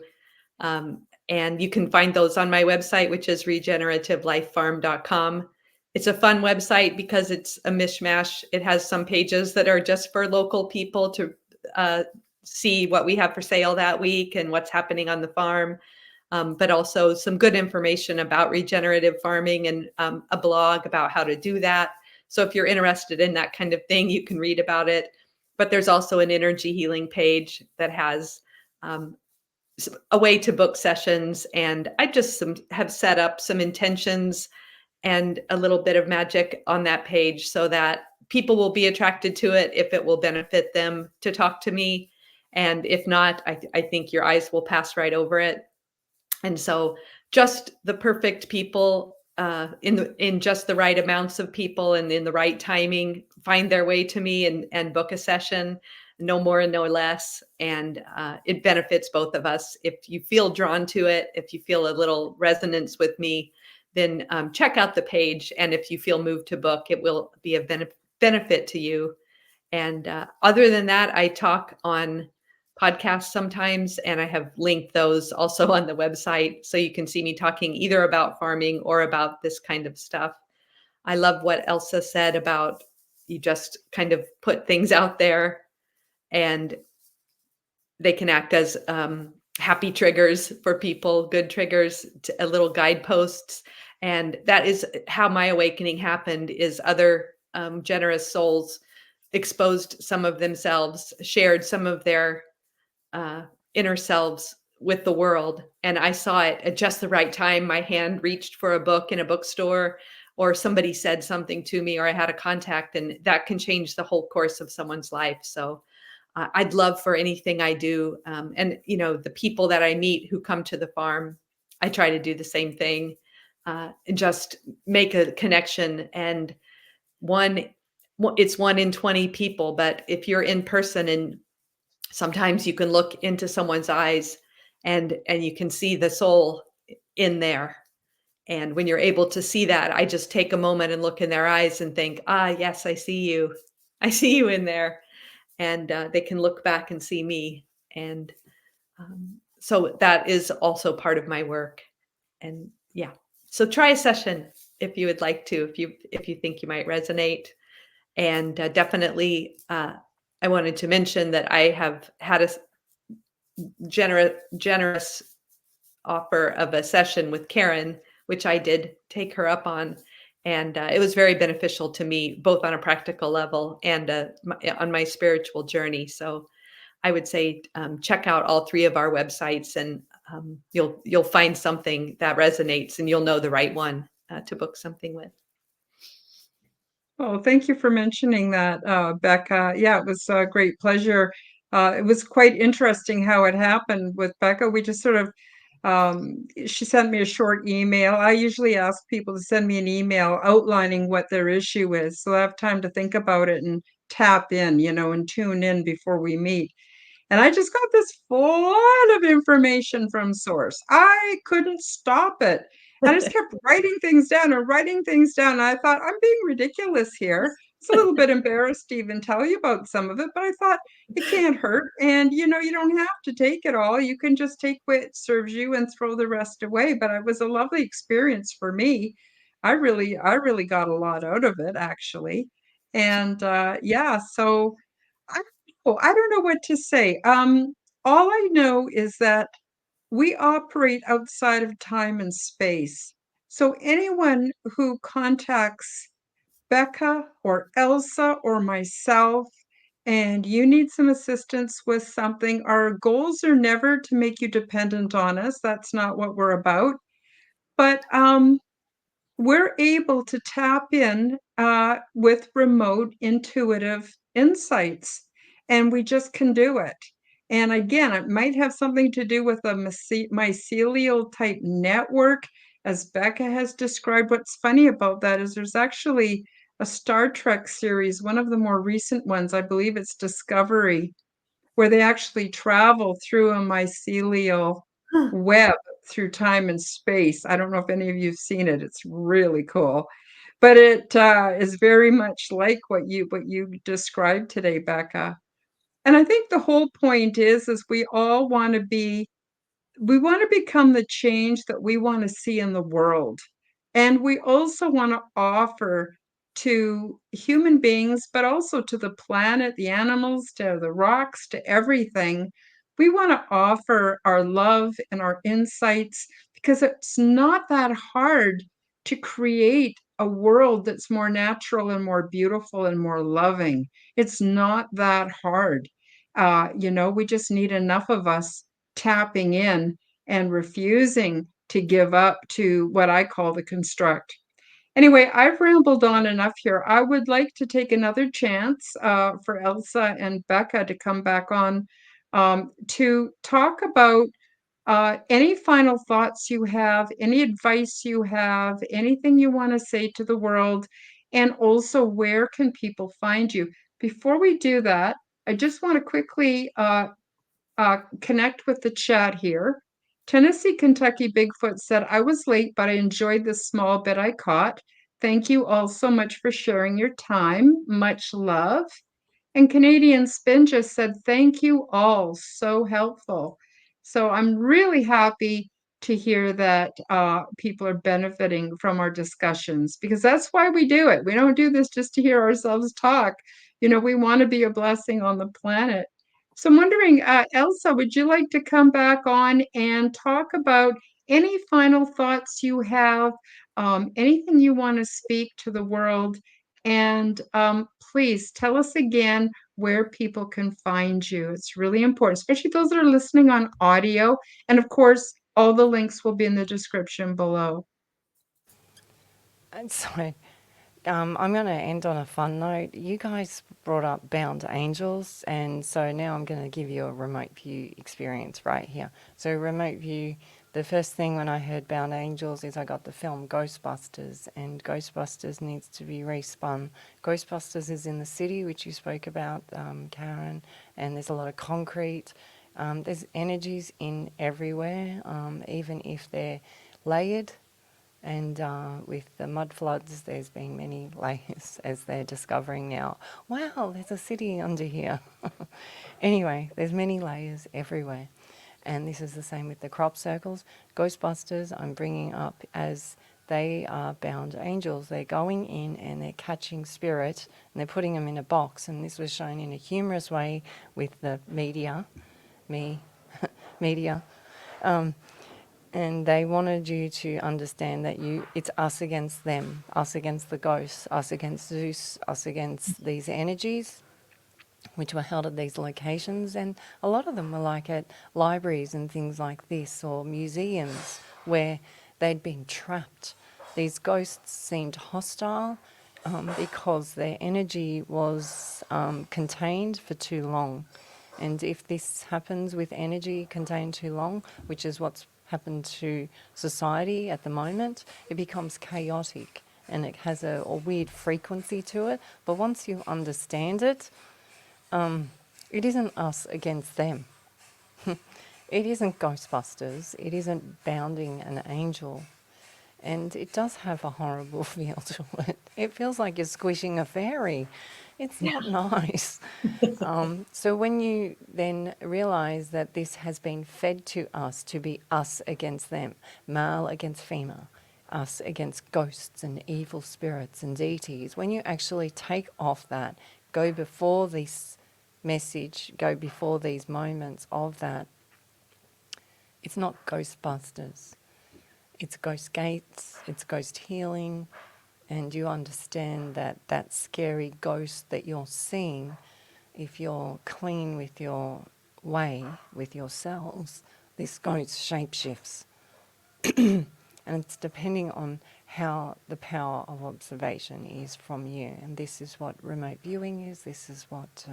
And you can find those on my website, which is regenerativelife.farm.com. It's a fun website because it's a mishmash. It has some pages that are just for local people to see what we have for sale that week and what's happening on the farm, but also some good information about regenerative farming and a blog about how to do that. So if you're interested in that kind of thing, you can read about it. But there's also an energy healing page that has um, a way to book sessions. And I just have set up some intentions and a little bit of magic on that page so that people will be attracted to it if it will benefit them to talk to me. And if not, I think your eyes will pass right over it. And so just the perfect people in just the right amounts of people and in the right timing find their way to me and book a session, no more and no less. And it benefits both of us. If you feel drawn to it, if you feel a little resonance with me, then check out the page. And if you feel moved to book, it will be a benefit to you. And other than that, I talk on podcasts sometimes, and I have linked those also on the website. So you can see me talking either about farming or about this kind of stuff. I love what Elsa said about you just kind of put things out there and they can act as happy triggers for people, good triggers, a little guideposts. And that is how my awakening happened, is other generous souls exposed some of themselves, shared some of their uh, inner selves with the world. And I saw it at just the right time. My hand reached for a book in a bookstore, or somebody said something to me, or I had a contact, and that can change the whole course of someone's life. So I'd love for anything I do. And, the people that I meet who come to the farm, I try to do the same thing, and just make a connection. And it's 1 in 20 people, but if you're in person, and sometimes you can look into someone's eyes and you can see the soul in there. And when you're able to see that, I just take a moment and look in their eyes and think, yes, I see you. I see you in there. And they can look back and see me. And so that is also part of my work. And yeah, so try a session if you would like to, if you think you might resonate. And definitely, I wanted to mention that I have had a generous offer of a session with Karen, which I did take her up on. And it was very beneficial to me, both on a practical level and on my spiritual journey. So I would say check out all three of our websites, and you'll find something that resonates, and you'll know the right one to book something with. Oh, thank you for mentioning that, Becca. Yeah, it was a great pleasure. It was quite interesting how it happened with Becca. We just sort of, she sent me a short email. I usually ask people to send me an email outlining what their issue is, so I have time to think about it and tap in, and tune in before we meet. And I just got this flood of information from Source. I couldn't stop it. I just kept writing things down and writing things down. And I thought, I'm being ridiculous here. It's a little bit embarrassed to even tell you about some of it, but I thought it can't hurt. And you don't have to take it all. You can just take what serves you and throw the rest away. But it was a lovely experience for me. I really got a lot out of it, actually. And yeah, so I don't know what to say. All I know is that we operate outside of time and space. So anyone who contacts Becca or Elsa or myself, and you need some assistance with something, our goals are never to make you dependent on us. That's not what we're about. But we're able to tap in with remote intuitive insights, and we just can do it. And again, it might have something to do with a mycelial type network, as Becca has described. What's funny about that is there's actually a Star Trek series, one of the more recent ones, I believe it's Discovery, where they actually travel through a mycelial Huh. web through time and space. I don't know if any of you've seen it. It's really cool. But it is very much like what you described today, Becca. And I think the whole point is we all we want to become the change that we want to see in the world. And we also want to offer to human beings, but also to the planet, the animals, to the rocks, to everything. We want to offer our love and our insights because it's not that hard to create a world that's more natural and more beautiful and more loving. It's not that hard. We just need enough of us tapping in and refusing to give up to what I call the construct. Anyway, I've rambled on enough here. I would like to take another chance for Elsa and Becca to come back on to talk about any final thoughts you have, any advice you have, anything you want to say to the world, and also where can people find you. Before we do that, I just want to quickly connect with the chat here. Tennessee, Kentucky Bigfoot said, I was late, but I enjoyed the small bit I caught. Thank you all so much for sharing your time. Much love. And Canadian Spin just said, thank you all. So helpful. So I'm really happy to hear that people are benefiting from our discussions because that's why we do it. We don't do this just to hear ourselves talk. We want to be a blessing on the planet. So I'm wondering, Elsa, would you like to come back on and talk about any final thoughts you have, anything you want to speak to the world? And please tell us again where people can find you. It's really important, especially those that are listening on audio. And of course, all the links will be in the description below. And so I'm going to end on a fun note. You guys brought up bound angels, and so now I'm going to give you a remote view experience right here. So remote view, the first thing when I heard bound angels is I got the film Ghostbusters, and Ghostbusters needs to be respun. Ghostbusters is in the city, which you spoke about, Karen, and there's a lot of concrete. There's energies in everywhere, even if they're layered. And with the mud floods, there's been many layers as they're discovering now. Wow, there's a city under here. Anyway, there's many layers everywhere. And this is the same with the crop circles. Ghostbusters, I'm bringing up as they are bound angels. They're going in and they're catching spirit and they're putting them in a box. And this was shown in a humorous way with the media, media. And they wanted you to understand that it's us against them, us against the ghosts, us against Zeus, us against these energies, which were held at these locations. And a lot of them were like at libraries and things like this, or museums where they'd been trapped. These ghosts seemed hostile because their energy was contained for too long. And if this happens with energy contained too long, which is what's happened to society at the moment, it becomes chaotic and it has a weird frequency to it. But once you understand it, it isn't us against them. It isn't Ghostbusters. It isn't bounding an angel. And it does have a horrible feel to it. It feels like you're squishing a fairy. It's not nice. So when you then realize that this has been fed to us to be us against them, male against female, us against ghosts and evil spirits and deities, when you actually take off that, go before this message, go before these moments of that, it's not Ghostbusters. It's ghost gates, it's ghost healing, and you understand that that scary ghost that you're seeing, if you're clean with your way, with yourselves, this ghost shapeshifts. And it's depending on how the power of observation is from you. And this is what remote viewing is, this is what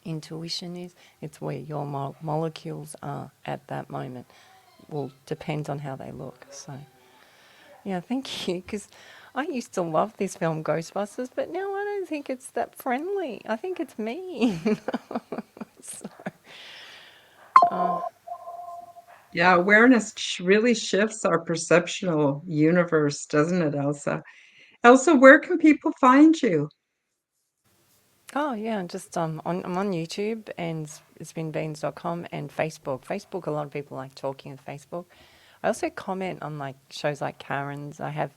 intuition is. It's where your molecules are at that moment. Will depend on how they look. So, yeah, thank you. Because I used to love this film Ghostbusters, but now I don't think it's that friendly. I think it's mean. So, Yeah, awareness really shifts our perceptual universe, doesn't it, Elsa? Elsa, where can people find you? oh yeah, just I'm on YouTube and it's beenbeans.com and Facebook. Facebook, a lot of people like talking on Facebook. I also comment on like shows like Karen's. I have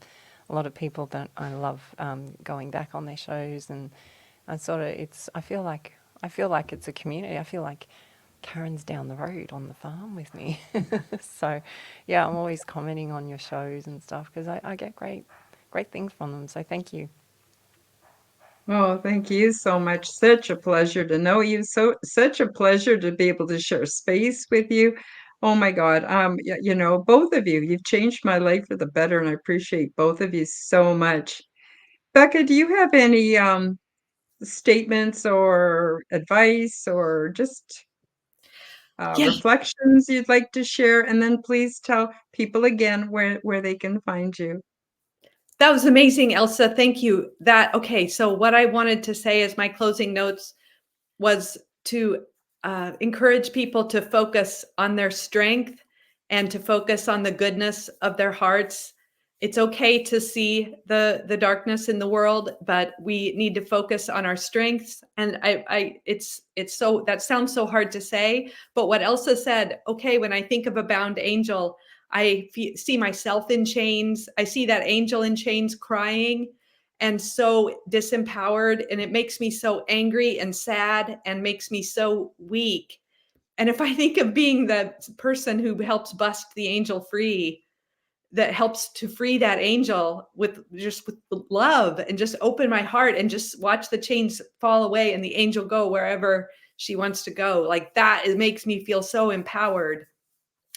a lot of people that I love going back on their shows, and I feel like it's a community. I feel like Karen's down the road on the farm with me. So, yeah, I'm always commenting on your shows and stuff because I get great things from them. So thank you. Oh, thank you so much. Such a pleasure to know you. Such a pleasure to be able to share space with you. Oh my God. Both of you, you've changed my life for the better, and I appreciate both of you so much. Becca, do you have any statements or advice or just Yeah, reflections you'd like to share? And then please tell people again where they can find you. that was amazing, Elsa. Thank you. Okay, so what I wanted to say as my closing notes was to encourage people to focus on their strength and to focus on the goodness of their hearts. It's okay to see the darkness in the world, but we need to focus on our strengths. And it's so, that sounds so hard to say, but what Elsa said, okay, when I think of a bound angel, I see myself in chains. I see that angel in chains crying and so disempowered, and it makes me so angry and sad and makes me so weak. And if I think of being the person who helps bust the angel free, that helps to free that angel with love and just open my heart and just watch the chains fall away and the angel go wherever she wants to go, like that, it makes me feel so empowered.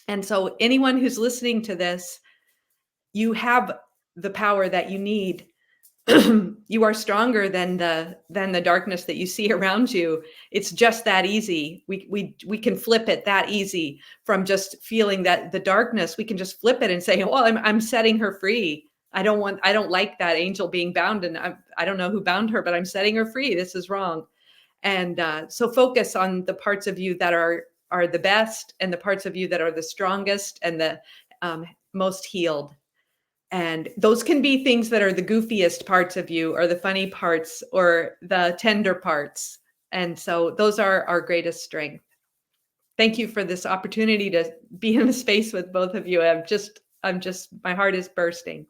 And so anyone who's listening to this, you have the power that you need. You are stronger than the darkness that you see around you. It's just that easy. We can flip it that easy from just feeling that the darkness. We can just flip it and say, "Well, I'm setting her free. I don't like that angel being bound, and I don't know who bound her, but I'm setting her free. This is wrong." And so focus on the parts of you that are the best, and the parts of you that are the strongest and the most healed. And those can be things that are the goofiest parts of you, or the funny parts, or the tender parts. And so those are our greatest strength. Thank you for this opportunity to be in the space with both of you. My heart is bursting.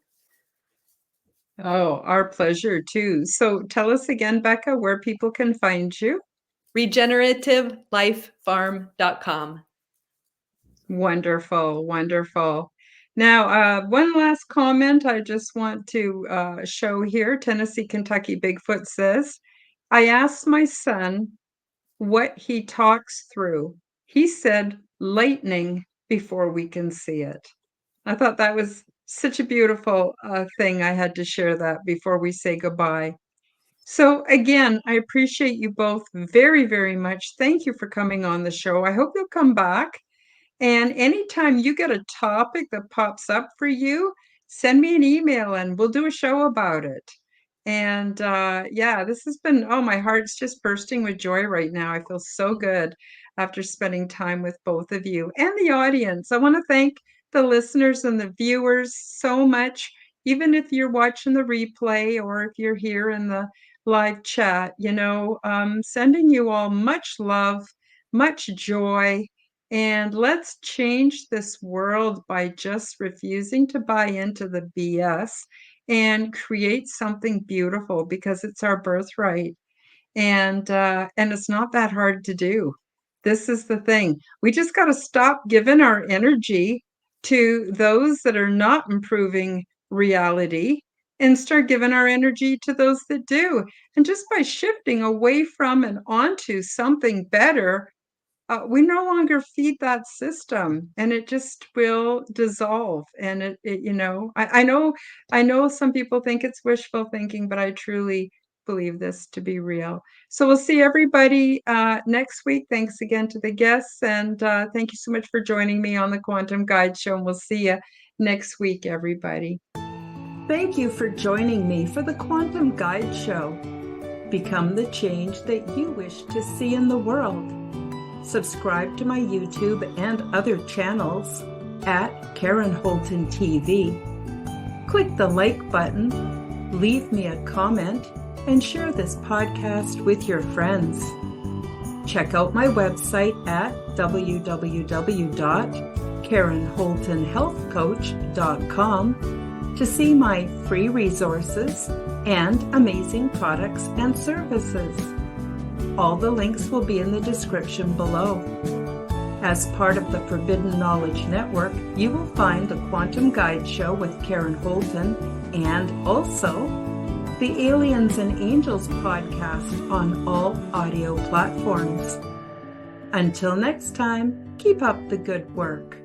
Oh, our pleasure too. So tell us again, Becca, where people can find you. regenerativelife.farm.com. Wonderful, wonderful. Now, one last comment I just want to show here. Tennessee, Kentucky Bigfoot says, I asked my son what he talks through. He said lightning before we can see it. I thought that was such a beautiful thing. I had to share that before we say goodbye. So again, I appreciate you both very, very much. Thank you for coming on the show. I hope you'll come back. And anytime you get a topic that pops up for you, send me an email and we'll do a show about it. And yeah, this has been, oh, my heart's just bursting with joy right now. I feel so good after spending time with both of you and the audience. I want to thank the listeners and the viewers so much, even if you're watching the replay or if you're here in the live chat, sending you all much love, much joy. And let's change this world by just refusing to buy into the BS and create something beautiful, because it's our birthright. And it's not that hard to do. This is the thing. We just got to stop giving our energy to those that are not improving reality and start giving our energy to those that do. And just by shifting away from and onto something better, we no longer feed that system, and it just will dissolve. And I know some people think it's wishful thinking, but I truly believe this to be real. So we'll see everybody next week. Thanks again to the guests, and thank you so much for joining me on the Quantum Guide Show, and we'll see you next week, everybody. Thank you for joining me for the Quantum Guide Show. Become the change that you wish to see in the world. Subscribe to my YouTube and other channels at Karen Holton TV. Click the like button, leave me a comment, and share this podcast with your friends. Check out my website at www.KarenHoltonHealthCoach.com to see my free resources and amazing products and services. All the links will be in the description below. As part of the Forbidden Knowledge Network, you will find the Quantum Guide Show with Karen Holton and also the Aliens and Angels podcast on all audio platforms. Until next time, keep up the good work.